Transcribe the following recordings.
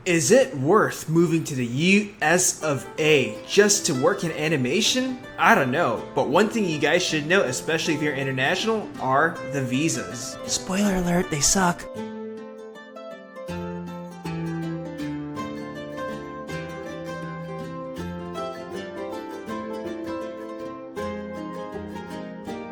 Is it worth moving to the US of A just to work in animation? I don't know, but one thing you guys should know, especially if you're international, are the visas. Spoiler alert, they suck.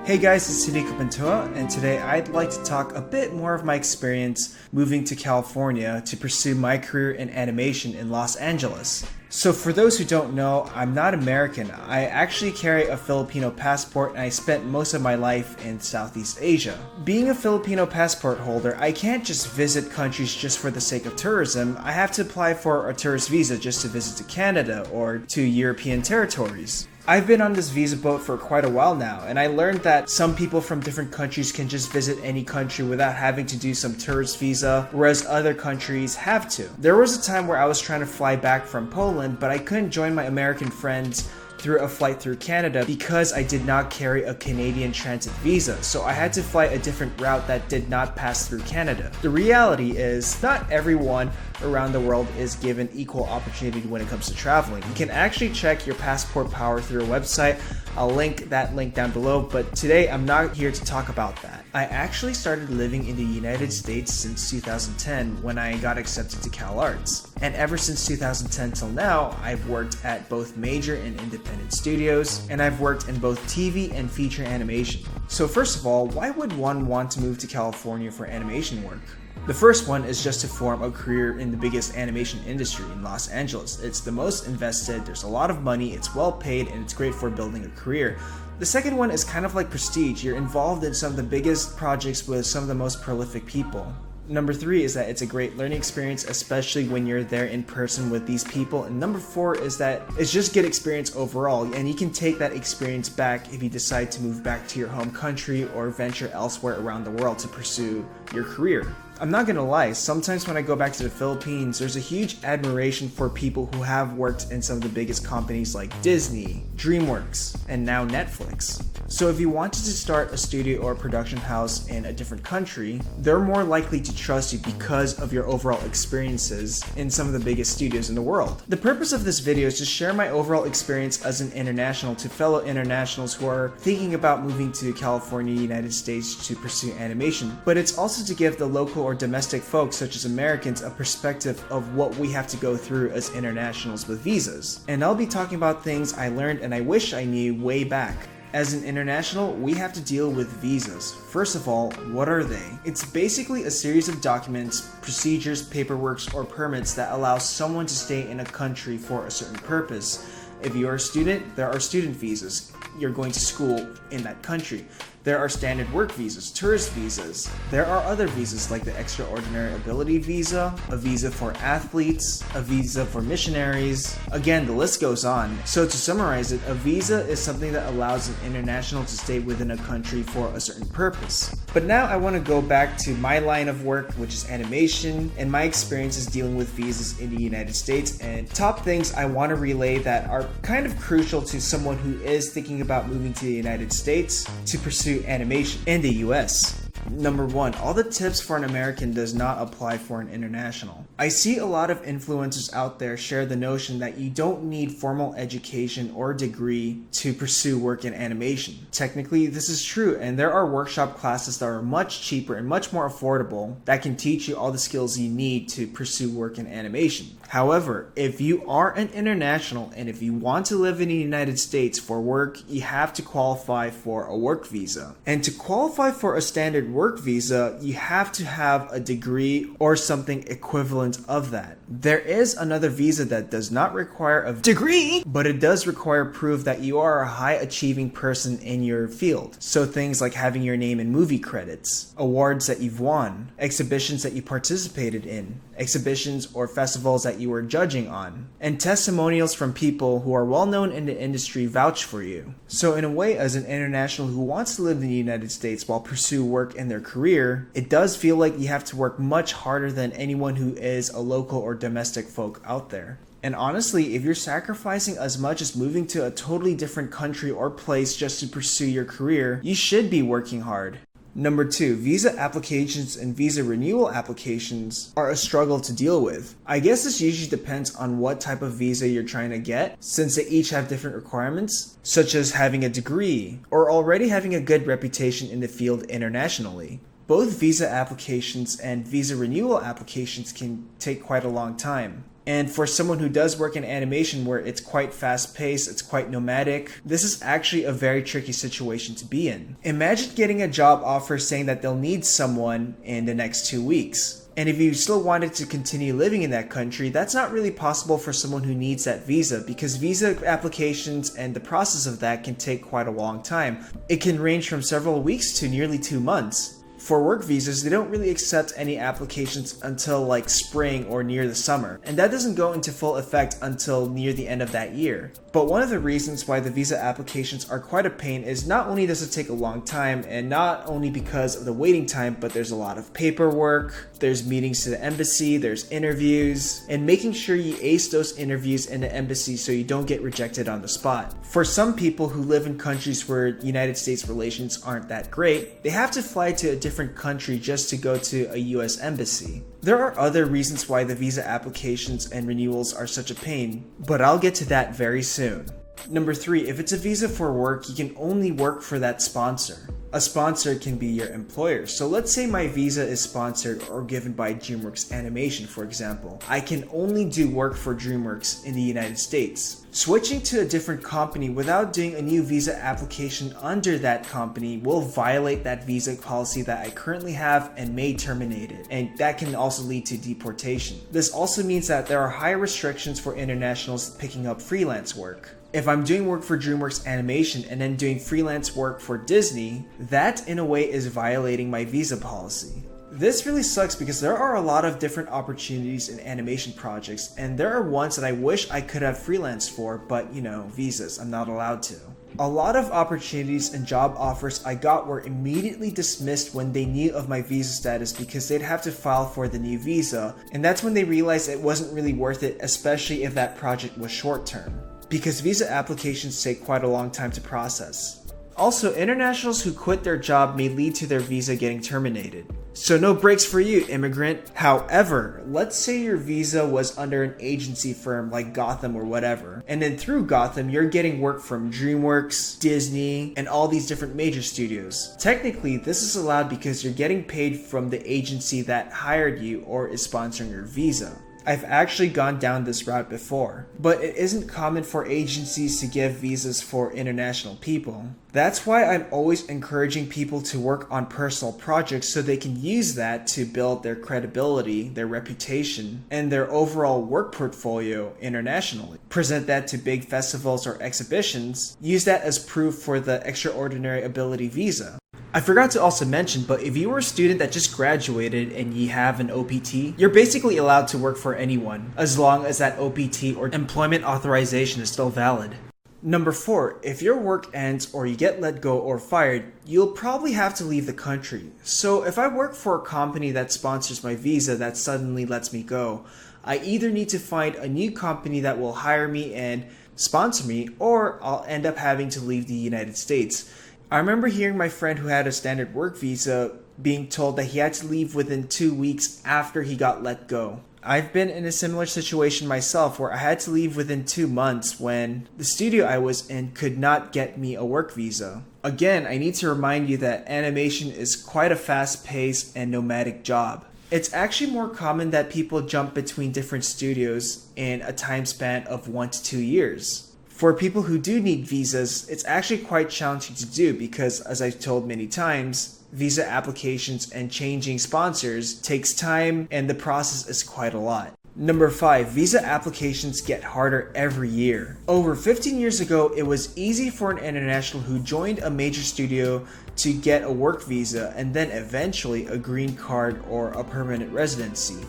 Hey guys, it's Toniko Pantoja, and today I'd like to talk a bit more of my experience moving to California to pursue my career in animation in Los Angeles. So for those who don't know, I'm not American. I actually carry a Filipino passport and I spent most of my life in Southeast Asia. Being a Filipino passport holder, I can't just visit countries just for the sake of tourism. I have to apply for a tourist visa just to visit to Canada or to European territories. I've been on this visa boat for quite a while now, and I learned that some people from different countries can just visit any country without having to do some tourist visa, whereas other countries have to. There was a time where I was trying to fly back from Poland, but I couldn't join my American friends through a flight through Canada because I did not carry a Canadian transit visa, so I had to fly a different route that did not pass through Canada. The reality is, not everyone around the world is given equal opportunity when it comes to traveling. You can actually check your passport power through a website. I'll link that link down below, but today I'm not here to talk about that. I actually started living in the United States since 2010 when I got accepted to CalArts. And ever since 2010 till now, I've worked at both major and independent studios, and I've worked in both TV and feature animation. So first of all, why would one want to move to California for animation work? The first one is just to form a career in the biggest animation industry in Los Angeles. It's the most invested, there's a lot of money, it's well paid, and it's great for building a career. The second one is kind of like prestige. You're involved in some of the biggest projects with some of the most prolific people. Number 3 is that it's a great learning experience, especially when you're there in person with these people. And number 4 is that it's just good experience overall, and you can take that experience back if you decide to move back to your home country or venture elsewhere around the world to pursue your career. I'm not gonna lie, sometimes when I go back to the Philippines, there's a huge admiration for people who have worked in some of the biggest companies like Disney, DreamWorks, and now Netflix. So if you wanted to start a studio or production house in a different country, they're more likely to trust you because of your overall experiences in some of the biggest studios in the world. The purpose of this video is to share my overall experience as an international to fellow internationals who are thinking about moving to California, United States to pursue animation, but it's also to give the local or domestic folks such as Americans a perspective of what we have to go through as internationals with visas. And I'll be talking about things I learned and I wish I knew way back. As an international, we have to deal with visas. First of all, what are they? It's basically a series of documents, procedures, paperwork, or permits that allow someone to stay in a country for a certain purpose. If you're a student, there are student visas. You're going to school in that country. There are standard work visas, tourist visas. There are other visas like the Extraordinary Ability Visa, a visa for athletes, a visa for missionaries. Again, the list goes on. So to summarize it, a visa is something that allows an international to stay within a country for a certain purpose. But now I want to go back to my line of work, which is animation, and my experiences dealing with visas in the United States, and top things I want to relay that are kind of crucial to someone who is thinking about moving to the United States to pursue animation in the US. Number 1, all the tips for an American does not apply for an international. I see a lot of influencers out there share the notion that you don't need formal education or degree to pursue work in animation. Technically, this is true, and there are workshop classes that are much cheaper and much more affordable that can teach you all the skills you need to pursue work in animation. However, if you are an international and if you want to live in the United States for work, you have to qualify for a work visa. And to qualify for a standard work visa, you have to have a degree or something equivalent of that. There is another visa that does not require a degree, but it does require proof that you are a high achieving person in your field. So things like having your name in movie credits, awards that you've won, exhibitions that you participated in, exhibitions or festivals that you were judging on, and testimonials from people who are well known in the industry vouch for you. So in a way, as an international who wants to live in the United States while pursue work in their career, it does feel like you have to work much harder than anyone who is a local or domestic folk out there. And honestly, if you're sacrificing as much as moving to a totally different country or place just to pursue your career, you should be working hard. Number 2, visa applications and visa renewal applications are a struggle to deal with. I guess this usually depends on what type of visa you're trying to get, since they each have different requirements, such as having a degree or already having a good reputation in the field internationally. Both visa applications and visa renewal applications can take quite a long time. And for someone who does work in animation where it's quite fast-paced, it's quite nomadic, this is actually a very tricky situation to be in. Imagine getting a job offer saying that they'll need someone in the next 2 weeks. And if you still wanted to continue living in that country, that's not really possible for someone who needs that visa, because visa applications and the process of that can take quite a long time. It can range from several weeks to nearly 2 months. For work visas, they don't really accept any applications until like spring or near the summer, and that doesn't go into full effect until near the end of that year. But one of the reasons why the visa applications are quite a pain is not only does it take a long time, and not only because of the waiting time, but there's a lot of paperwork, there's meetings to the embassy, there's interviews, and making sure you ace those interviews in the embassy so you don't get rejected on the spot. For some people who live in countries where United States relations aren't that great, they have to fly to a different country just to go to a US embassy. There are other reasons why the visa applications and renewals are such a pain, but I'll get to that very soon. Number 3, if it's a visa for work, you can only work for that sponsor. A sponsor can be your employer. So let's say my visa is sponsored or given by DreamWorks Animation, for example. I can only do work for DreamWorks in the United States. Switching to a different company without doing a new visa application under that company will violate that visa policy that I currently have and may terminate it. And that can also lead to deportation. This also means that there are high restrictions for internationals picking up freelance work. If I'm doing work for DreamWorks Animation and then doing freelance work for Disney, that in a way is violating my visa policy. This really sucks because there are a lot of different opportunities in animation projects, and there are ones that I wish I could have freelanced for, but visas, I'm not allowed to. A lot of opportunities and job offers I got were immediately dismissed when they knew of my visa status because they'd have to file for the new visa, and that's when they realized it wasn't really worth it, especially if that project was short term, because visa applications take quite a long time to process. Also, internationals who quit their job may lead to their visa getting terminated. So no breaks for you, immigrant. However, let's say your visa was under an agency firm like Gotham or whatever, and then through Gotham you're getting work from DreamWorks, Disney, and all these different major studios. Technically, this is allowed because you're getting paid from the agency that hired you or is sponsoring your visa. I've actually gone down this route before, but it isn't common for agencies to give visas for international people. That's why I'm always encouraging people to work on personal projects so they can use that to build their credibility, their reputation, and their overall work portfolio internationally. Present that to big festivals or exhibitions, use that as proof for the extraordinary ability visa. I forgot to also mention, but if you were a student that just graduated and you have an OPT, you're basically allowed to work for anyone, as long as that OPT or employment authorization is still valid. Number 4, if your work ends or you get let go or fired, you'll probably have to leave the country. So if I work for a company that sponsors my visa that suddenly lets me go, I either need to find a new company that will hire me and sponsor me, or I'll end up having to leave the United States. I remember hearing my friend who had a standard work visa being told that he had to leave within 2 weeks after he got let go. I've been in a similar situation myself where I had to leave within 2 months when the studio I was in could not get me a work visa. Again, I need to remind you that animation is quite a fast-paced and nomadic job. It's actually more common that people jump between different studios in a time span of 1 to 2 years. For people who do need visas, it's actually quite challenging to do because, as I've told many times, visa applications and changing sponsors takes time and the process is quite a lot. Number 5, visa applications get harder every year. Over 15 years ago, it was easy for an international who joined a major studio to get a work visa and then eventually a green card or a permanent residency.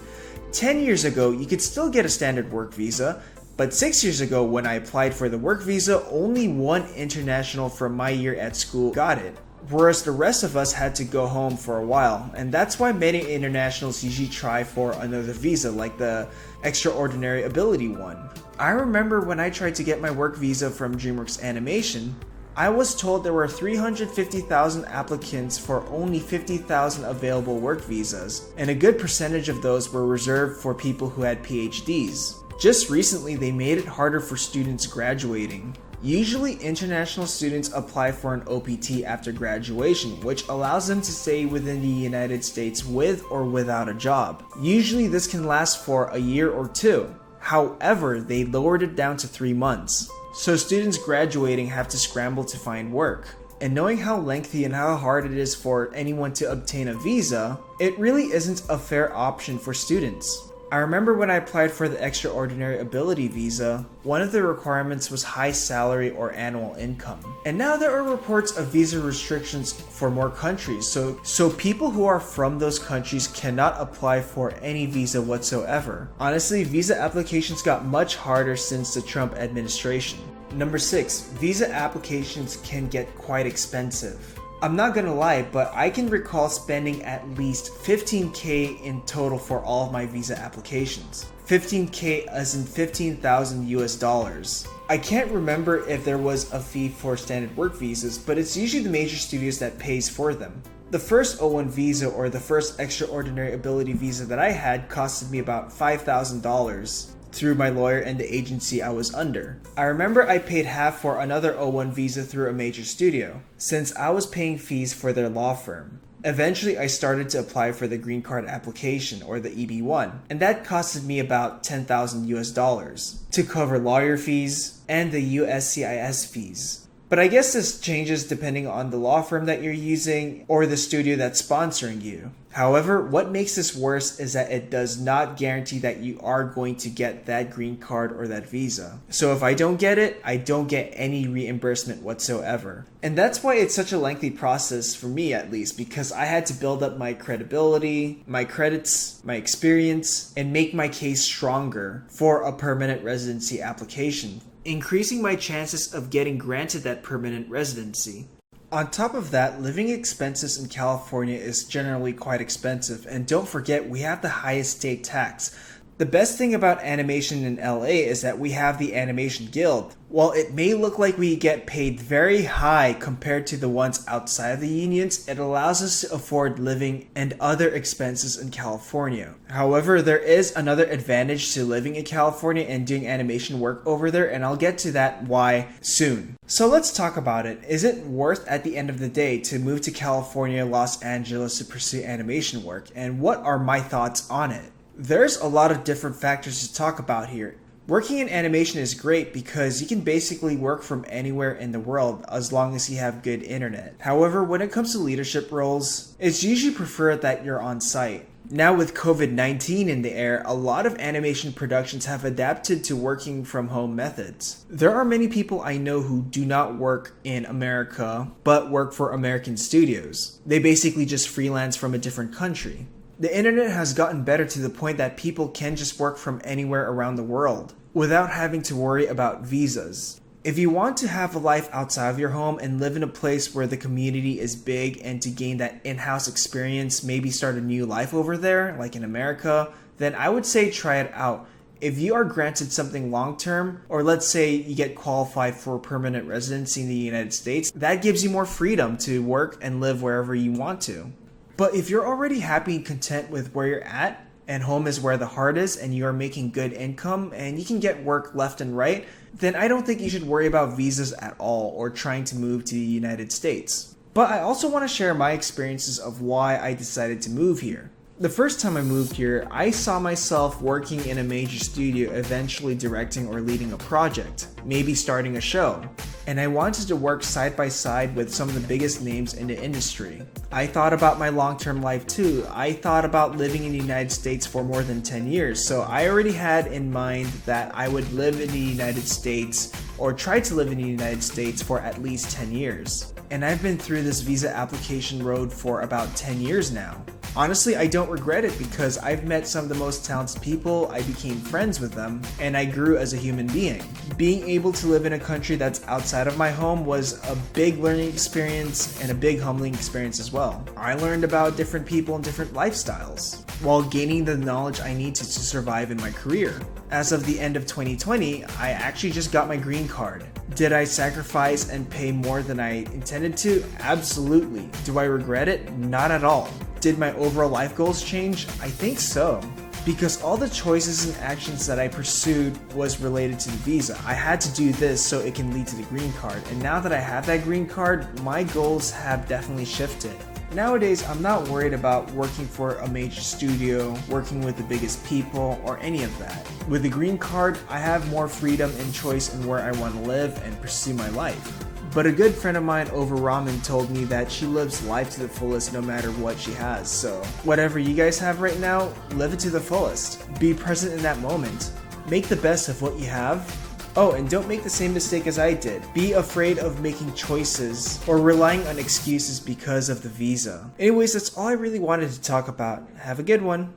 10 years ago, you could still get a standard work visa, but 6 years ago when I applied for the work visa, only one international from my year at school got it, whereas the rest of us had to go home for a while, and that's why many internationals usually try for another visa, like the extraordinary ability one. I remember when I tried to get my work visa from DreamWorks Animation, I was told there were 350,000 applicants for only 50,000 available work visas, and a good percentage of those were reserved for people who had PhDs. Just recently, they made it harder for students graduating. Usually, international students apply for an OPT after graduation, which allows them to stay within the United States with or without a job. Usually, this can last for a year or two. However, they lowered it down to 3 months. So students graduating have to scramble to find work. And knowing how lengthy and how hard it is for anyone to obtain a visa, it really isn't a fair option for students. I remember when I applied for the Extraordinary Ability Visa, one of the requirements was high salary or annual income. And now there are reports of visa restrictions for more countries, so people who are from those countries cannot apply for any visa whatsoever. Honestly, visa applications got much harder since the Trump administration. Number 6, visa applications can get quite expensive. I'm not gonna lie, but I can recall spending at least $15,000 in total for all of my visa applications. $15,000 as in 15,000 US dollars. I can't remember if there was a fee for standard work visas, but it's usually the major studios that pays for them. The first O1 visa or the first Extraordinary Ability visa that I had costed me about $5,000. Through my lawyer and the agency I was under. I remember I paid half for another O1 visa through a major studio, since I was paying fees for their law firm. Eventually, I started to apply for the green card application or the EB1, and that costed me about 10,000 US dollars to cover lawyer fees and the USCIS fees. But I guess this changes depending on the law firm that you're using or the studio that's sponsoring you. However, what makes this worse is that it does not guarantee that you are going to get that green card or that visa. So if I don't get it, I don't get any reimbursement whatsoever. And that's why it's such a lengthy process for me, at least, because I had to build up my credibility, my credits, my experience, and make my case stronger for a permanent residency application, increasing my chances of getting granted that permanent residency. On top of that, living expenses in California is generally quite expensive, and don't forget we have the highest state tax. The best thing about animation in LA is that we have the Animation Guild. While it may look like we get paid very high compared to the ones outside of the unions, it allows us to afford living and other expenses in California. However, there is another advantage to living in California and doing animation work over there, and I'll get to that why soon. So let's talk about it. Is it worth at the end of the day to move to California, Los Angeles to pursue animation work? And what are my thoughts on it? There's a lot of different factors to talk about here. Working in animation is great because you can basically work from anywhere in the world as long as you have good internet. However, when it comes to leadership roles, it's usually preferred that you're on site. Now with COVID-19 in the air, a lot of animation productions have adapted to working from home methods. There are many people I know who do not work in America, but work for American studios. They basically just freelance from a different country. The internet has gotten better to the point that people can just work from anywhere around the world without having to worry about visas. If you want to have a life outside of your home and live in a place where the community is big and to gain that in-house experience, maybe start a new life over there, like in America, then I would say try it out. If you are granted something long-term, or let's say you get qualified for permanent residency in the United States, that gives you more freedom to work and live wherever you want to. But if you're already happy and content with where you're at, and home is where the heart is, and you are making good income, and you can get work left and right, then I don't think you should worry about visas at all or trying to move to the United States. But I also want to share my experiences of why I decided to move here. The first time I moved here, I saw myself working in a major studio, eventually directing or leading a project, maybe starting a show. And I wanted to work side by side with some of the biggest names in the industry. I thought about my long-term life too. I thought about living in the United States for more than 10 years, so I already had in mind that I would live in the United States or try to live in the United States for at least 10 years. And I've been through this visa application road for about 10 years now. Honestly, I don't regret it because I've met some of the most talented people, I became friends with them, and I grew as a human being. Being able to live in a country that's outside of my home was a big learning experience and a big humbling experience as well. I learned about different people and different lifestyles, while gaining the knowledge I need to survive in my career. As of the end of 2020, I actually just got my green card. Did I sacrifice and pay more than I intended to? Absolutely. Do I regret it? Not at all. Did my overall life goals change? I think so. Because all the choices and actions that I pursued was related to the visa. I had to do this so it can lead to the green card. And now that I have that green card, my goals have definitely shifted. Nowadays, I'm not worried about working for a major studio, working with the biggest people, or any of that. With the green card, I have more freedom and choice in where I want to live and pursue my life. But a good friend of mine over ramen told me that she lives life to the fullest no matter what she has. So whatever you guys have right now, live it to the fullest. Be present in that moment. Make the best of what you have. Oh, and don't make the same mistake as I did. Be afraid of making choices or relying on excuses because of the visa. Anyways, that's all I really wanted to talk about. Have a good one.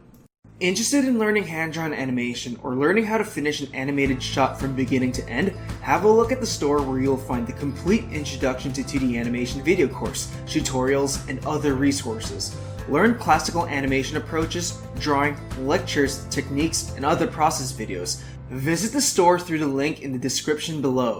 Interested in learning hand-drawn animation or learning how to finish an animated shot from beginning to end? Have a look at the store where you'll find the complete Introduction to 2D Animation video course, tutorials, and other resources. Learn classical animation approaches, drawing, lectures, techniques, and other process videos. Visit the store through the link in the description below.